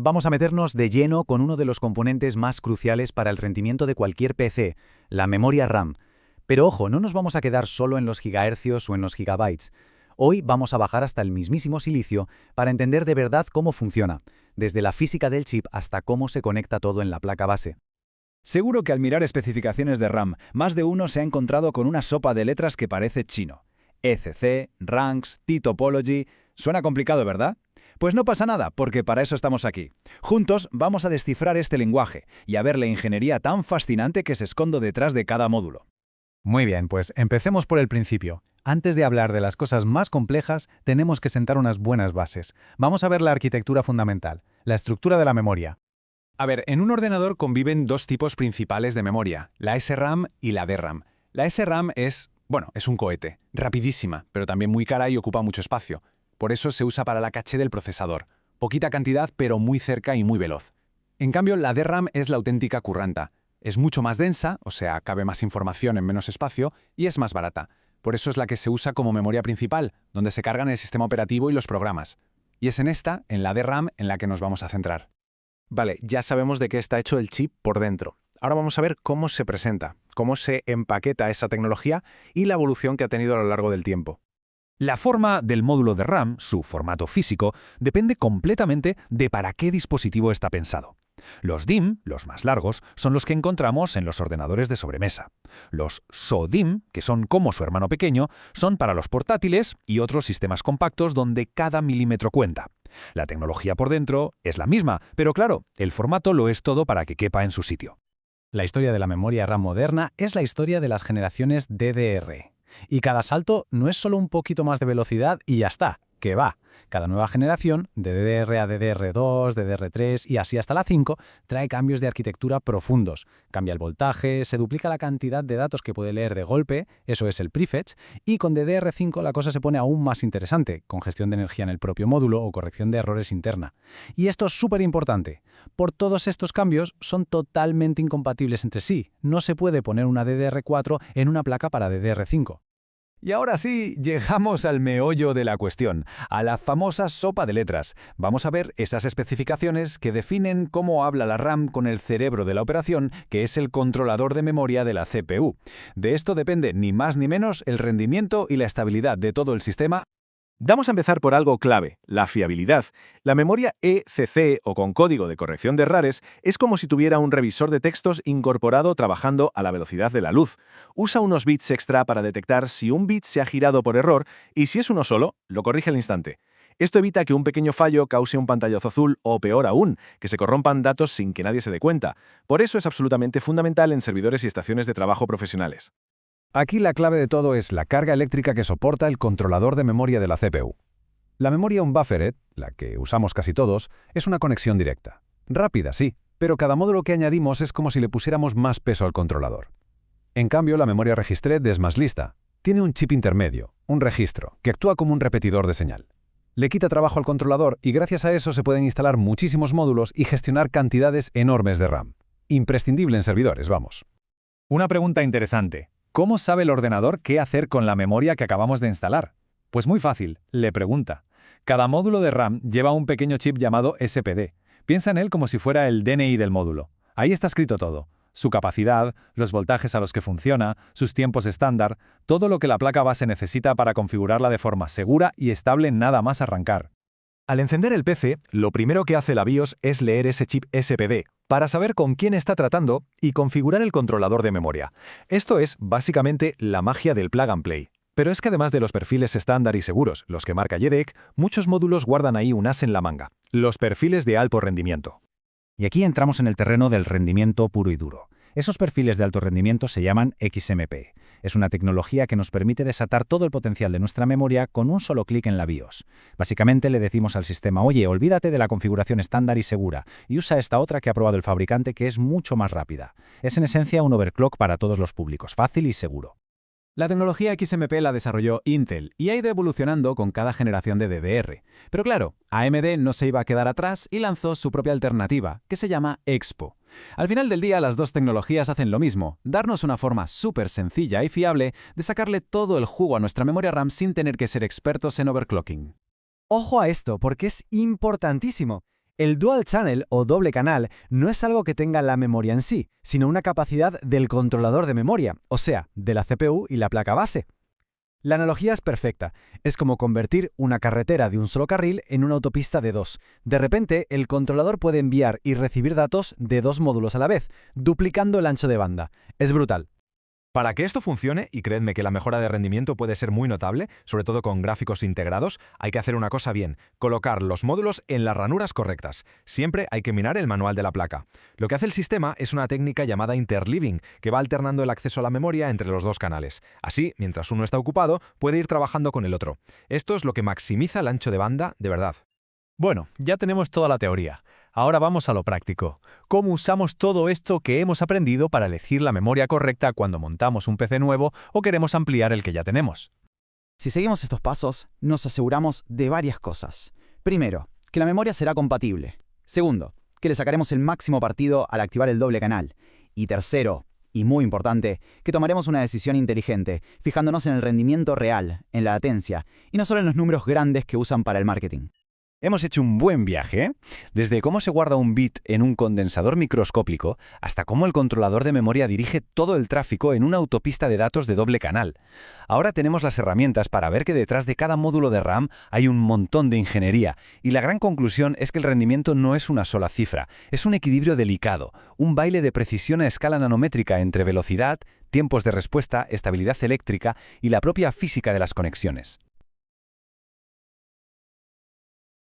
vamos a meternos de lleno con uno de los componentes más cruciales para el rendimiento de cualquier PC, la memoria RAM. Pero ojo, no nos vamos a quedar solo en los gigahercios o en los gigabytes. Hoy vamos a bajar hasta el mismísimo silicio para entender de verdad cómo funciona, desde la física del chip hasta cómo se conecta todo en la placa base. Seguro que al mirar especificaciones de RAM, más de uno se ha encontrado con una sopa de letras que parece chino. ECC, ranks, T-topology... Suena complicado, ¿verdad? Pues no pasa nada, porque para eso estamos aquí. Juntos vamos a descifrar este lenguaje y a ver la ingeniería tan fascinante que se esconde detrás de cada módulo. Muy bien, pues empecemos por el principio. Antes de hablar de las cosas más complejas, tenemos que sentar unas buenas bases. Vamos a ver la arquitectura fundamental, la estructura de la memoria. A ver, en un ordenador conviven dos tipos principales de memoria, la SRAM y la DRAM. La SRAM es un cohete, rapidísima, pero también muy cara y ocupa mucho espacio. Por eso se usa para la caché del procesador. Poquita cantidad, pero muy cerca y muy veloz. En cambio, la DRAM es la auténtica curranta. Es mucho más densa, o sea, cabe más información en menos espacio, y es más barata. Por eso es la que se usa como memoria principal, donde se cargan el sistema operativo y los programas. Y es en la DRAM, en la que nos vamos a centrar. Vale, ya sabemos de qué está hecho el chip por dentro. Ahora vamos a ver cómo se presenta, cómo se empaqueta esa tecnología y la evolución que ha tenido a lo largo del tiempo. La forma del módulo de RAM, su formato físico, depende completamente de para qué dispositivo está pensado. Los DIMM, los más largos, son los que encontramos en los ordenadores de sobremesa. Los SO-DIMM, que son como su hermano pequeño, son para los portátiles y otros sistemas compactos donde cada milímetro cuenta. La tecnología por dentro es la misma, pero claro, el formato lo es todo para que quepa en su sitio. La historia de la memoria RAM moderna es la historia de las generaciones DDR. Y cada salto no es solo un poquito más de velocidad y ya está, que va. Cada nueva generación, de DDR a DDR2, DDR3 y así hasta la 5, trae cambios de arquitectura profundos. Cambia el voltaje, se duplica la cantidad de datos que puede leer de golpe, eso es el prefetch, y con DDR5 la cosa se pone aún más interesante, con gestión de energía en el propio módulo o corrección de errores interna. Y esto es súper importante. Por todos estos cambios son totalmente incompatibles entre sí. No se puede poner una DDR4 en una placa para DDR5. Y ahora sí, llegamos al meollo de la cuestión, a la famosa sopa de letras. Vamos a ver esas especificaciones que definen cómo habla la RAM con el cerebro de la operación, que es el controlador de memoria de la CPU. De esto depende ni más ni menos el rendimiento y la estabilidad de todo el sistema. Vamos a empezar por algo clave, la fiabilidad. La memoria ECC o con código de corrección de errores es como si tuviera un revisor de textos incorporado trabajando a la velocidad de la luz. Usa unos bits extra para detectar si un bit se ha girado por error y si es uno solo, lo corrige al instante. Esto evita que un pequeño fallo cause un pantallazo azul o, peor aún, que se corrompan datos sin que nadie se dé cuenta. Por eso es absolutamente fundamental en servidores y estaciones de trabajo profesionales. Aquí la clave de todo es la carga eléctrica que soporta el controlador de memoria de la CPU. La memoria unbuffered, la que usamos casi todos, es una conexión directa. Rápida, sí, pero cada módulo que añadimos es como si le pusiéramos más peso al controlador. En cambio, la memoria registred es más lista. Tiene un chip intermedio, un registro, que actúa como un repetidor de señal. Le quita trabajo al controlador y gracias a eso se pueden instalar muchísimos módulos y gestionar cantidades enormes de RAM. Imprescindible en servidores, vamos. Una pregunta interesante. ¿Cómo sabe el ordenador qué hacer con la memoria que acabamos de instalar? Pues muy fácil, le pregunta. Cada módulo de RAM lleva un pequeño chip llamado SPD. Piensa en él como si fuera el DNI del módulo. Ahí está escrito todo. Su capacidad, los voltajes a los que funciona, sus tiempos estándar, todo lo que la placa base necesita para configurarla de forma segura y estable nada más arrancar. Al encender el PC, lo primero que hace la BIOS es leer ese chip SPD, para saber con quién está tratando y configurar el controlador de memoria. Esto es, básicamente, la magia del plug and play. Pero es que además de los perfiles estándar y seguros, los que marca JEDEC, muchos módulos guardan ahí un as en la manga, los perfiles de alto rendimiento. Y aquí entramos en el terreno del rendimiento puro y duro. Esos perfiles de alto rendimiento se llaman XMP. Es una tecnología que nos permite desatar todo el potencial de nuestra memoria con un solo clic en la BIOS. Básicamente le decimos al sistema, oye, olvídate de la configuración estándar y segura, y usa esta otra que ha probado el fabricante que es mucho más rápida. Es en esencia un overclock para todos los públicos, fácil y seguro. La tecnología XMP la desarrolló Intel y ha ido evolucionando con cada generación de DDR. Pero claro, AMD no se iba a quedar atrás y lanzó su propia alternativa, que se llama Expo. Al final del día, las dos tecnologías hacen lo mismo, darnos una forma súper sencilla y fiable de sacarle todo el jugo a nuestra memoria RAM sin tener que ser expertos en overclocking. Ojo a esto, porque es importantísimo. El dual channel o doble canal no es algo que tenga la memoria en sí, sino una capacidad del controlador de memoria, o sea, de la CPU y la placa base. La analogía es perfecta. Es como convertir una carretera de un solo carril en una autopista de dos. De repente, el controlador puede enviar y recibir datos de dos módulos a la vez, duplicando el ancho de banda. Es brutal. Para que esto funcione, y creedme que la mejora de rendimiento puede ser muy notable, sobre todo con gráficos integrados, hay que hacer una cosa bien, colocar los módulos en las ranuras correctas. Siempre hay que mirar el manual de la placa. Lo que hace el sistema es una técnica llamada interleaving, que va alternando el acceso a la memoria entre los dos canales. Así, mientras uno está ocupado, puede ir trabajando con el otro. Esto es lo que maximiza el ancho de banda de verdad. Bueno, ya tenemos toda la teoría. Ahora vamos a lo práctico. ¿Cómo usamos todo esto que hemos aprendido para elegir la memoria correcta cuando montamos un PC nuevo o queremos ampliar el que ya tenemos? Si seguimos estos pasos, nos aseguramos de varias cosas. Primero, que la memoria será compatible. Segundo, que le sacaremos el máximo partido al activar el doble canal. Y tercero, y muy importante, que tomaremos una decisión inteligente, fijándonos en el rendimiento real, en la latencia, y no solo en los números grandes que usan para el marketing. Hemos hecho un buen viaje, ¿eh? Desde cómo se guarda un bit en un condensador microscópico hasta cómo el controlador de memoria dirige todo el tráfico en una autopista de datos de doble canal. Ahora tenemos las herramientas para ver que detrás de cada módulo de RAM hay un montón de ingeniería, y la gran conclusión es que el rendimiento no es una sola cifra, es un equilibrio delicado, un baile de precisión a escala nanométrica entre velocidad, tiempos de respuesta, estabilidad eléctrica y la propia física de las conexiones.